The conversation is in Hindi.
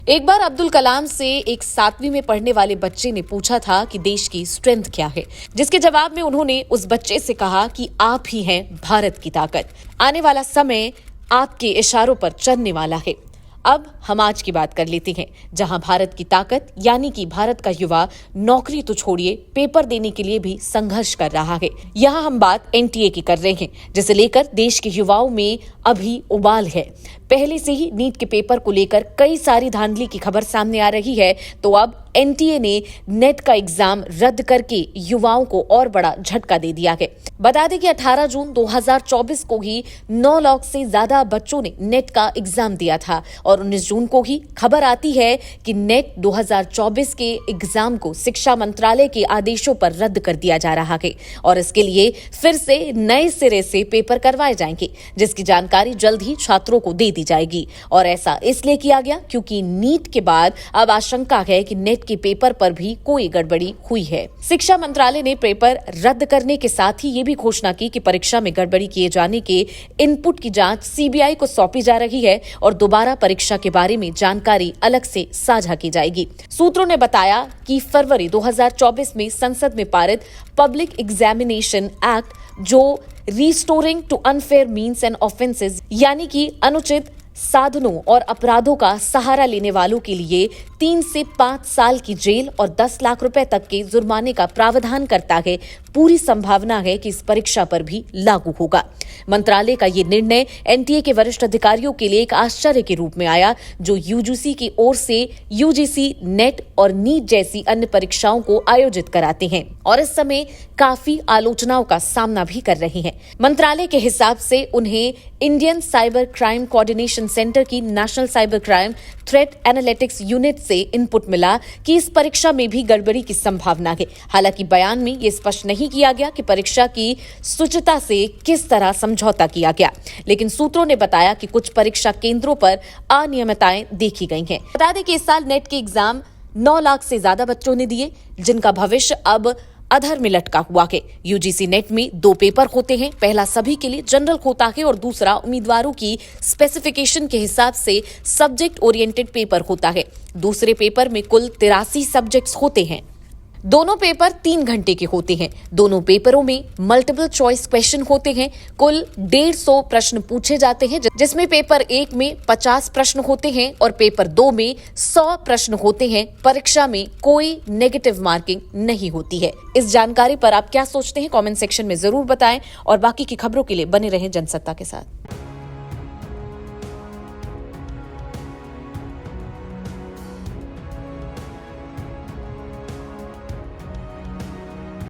एक बार अब्दुल कलाम से एक 7वीं में पढ़ने वाले बच्चे ने पूछा था कि देश की स्ट्रेंथ क्या है, जिसके जवाब में उन्होंने उस बच्चे से कहा कि आप ही हैं भारत की ताकत। आने वाला समय आपके इशारों पर चलने वाला है। अब हम आज की बात कर लेते हैं, जहां भारत की ताकत यानी कि भारत का युवा नौकरी तो छोड़िए पेपर देने के लिए भी संघर्ष कर रहा है। यहां हम बात एनटीए की कर रहे हैं, जिसे लेकर देश के युवाओं में अभी उबाल है। पहले से ही नीट के पेपर को लेकर कई सारी धांधली की खबर सामने आ रही है, तो अब एनटीए ने नेट का एग्जाम रद्द करके युवाओं को और बड़ा झटका दे दिया है। बता दें कि 18 जून 2024 को ही 9 लाख से ज्यादा बच्चों ने नेट का एग्जाम दिया था और 19 जून को ही खबर आती है कि नेट 2024 के एग्जाम को शिक्षा मंत्रालय के आदेशों पर रद्द कर दिया जा रहा है और इसके लिए फिर से नए सिरे से पेपर करवाए जाएंगे, जिसकी जानकारी जल्द ही छात्रों को दे दी जाएगी। और ऐसा इसलिए किया गया क्योंकि नीट के बाद अब आशंका है कि नेट के पेपर पर भी कोई गड़बड़ी हुई है। शिक्षा मंत्रालय ने पेपर रद्द करने के साथ ही ये भी घोषणा की कि परीक्षा में गड़बड़ी किए जाने के इनपुट की जांच सीबीआई को सौंपी जा रही है और दोबारा परीक्षा के बारे में जानकारी अलग से साझा की जाएगी। सूत्रों ने बताया कि फरवरी 2024 में संसद में पारित पब्लिक एग्जामिनेशन एक्ट, जो restoring to unfair means and offences यानी कि अनुचित साधनों और अपराधों का सहारा लेने वालों के लिए 3 से 5 साल की जेल और 10 लाख रुपए तक के जुर्माने का प्रावधान करता है। पूरी संभावना है कि इस परीक्षा पर भी लागू होगा। मंत्रालय का ये निर्णय एनटीए के वरिष्ठ अधिकारियों के लिए एक आश्चर्य के रूप में आया, जो यूजीसी की ओर से यूजीसी नेट और नीट जैसी अन्य परीक्षाओं को आयोजित कराते हैं और इस समय काफी आलोचनाओं का सामना भी कर रहे हैं। मंत्रालय के हिसाब से उन्हें Indian cyber crime coordination centre की national cyber crime threat analytics unit से इनपुट मिला कि इस परीक्षा में भी गड़बड़ी की संभावना है। हालांकि बयान में ये स्पष्ट नहीं किया गया कि परीक्षा की शुचिता से किस तरह समझौता किया गया, लेकिन सूत्रों ने बताया कि कुछ परीक्षा केंद्रों पर अनियमितताएं देखी गई हैं। बता दें कि इस साल नेट के एग्जाम 9 लाख से ज्यादा बच्चों ने दिए, जिनका भविष्य अब अधर में लटका हुआ है। यूजीसी नेट में 2 पेपर होते हैं। पहला सभी के लिए जनरल होता है और दूसरा उम्मीदवारों की स्पेसिफिकेशन के हिसाब से सब्जेक्ट ओरिएंटेड पेपर होता है। दूसरे पेपर में कुल 83 सब्जेक्ट्स होते हैं। दोनों पेपर 3 घंटे के होते हैं। दोनों पेपरों में मल्टीपल चॉइस क्वेश्चन होते हैं। कुल 150 प्रश्न पूछे जाते हैं, जिसमें पेपर 1 में 50 प्रश्न होते हैं और पेपर 2 में 100 प्रश्न होते हैं। परीक्षा में कोई नेगेटिव मार्किंग नहीं होती है। इस जानकारी पर आप क्या सोचते हैं, कमेंट सेक्शन में जरूर बताएं और बाकी की खबरों के लिए बने रहें जनसत्ता के साथ।